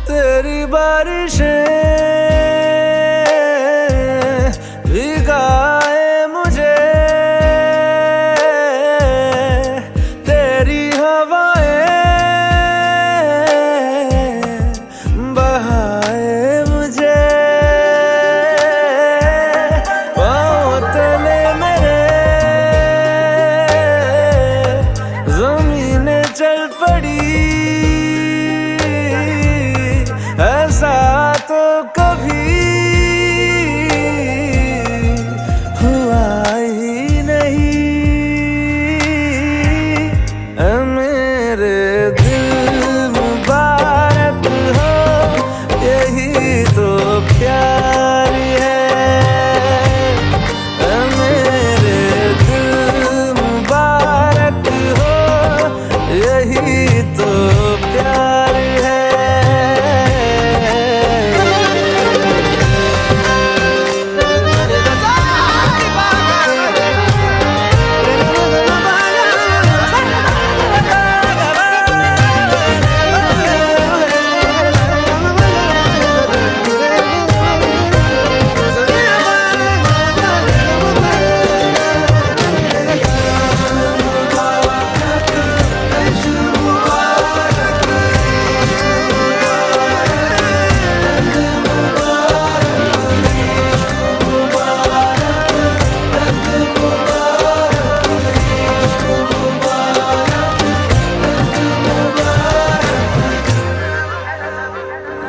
तेरी बारिशें भिगाए मुझे, तेरी हवाएं बहाए मुझे। पाँव तले मेरे ज़मीनें चल पड़ी, ऐसा तो कभी हुआ ही नहीं। ऐ मेरे दिल मुबारक हो, यही तो प्यार है। ऐ मेरे दिल मुबारक हो, यही तो प्यार है।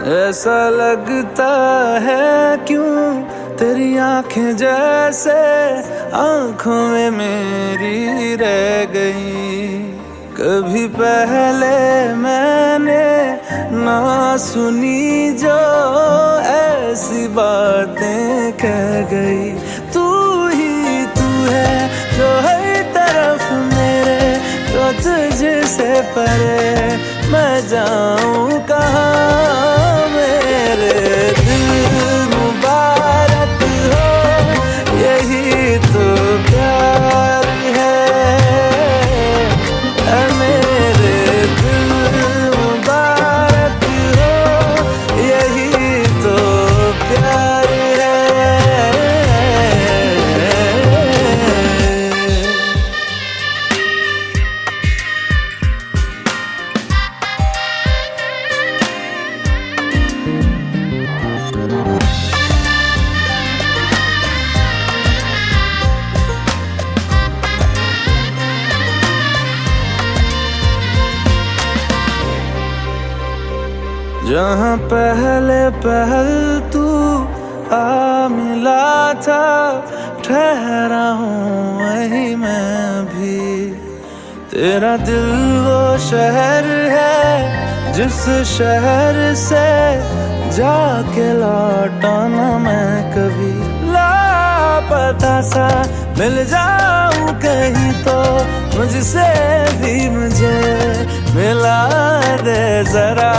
ऐसा लगता है क्यों तेरी आंखें जैसे आंखों में मेरी रह गई। कभी पहले मैंने ना सुनी जो ऐसी बातें कह गई। तू ही तू है जो हर तरफ मेरे, तो तुझसे परे मैं जाऊं कहाँ। मेरे दिल मुबारक हो, यही तो प्यार है। ऐ मेरे दिल मुबारक हो, यही तो प्यार है। जहाँ पहले पहल तू आ मिला था, ठहरा हूँ वही मैं भी। तेरा दिल वो शहर है जिस शहर से जाके लौटा ना मैं कभी। लापता सा मिल जाऊं कहीं तो मुझसे भी मुझे मिला दे जरा।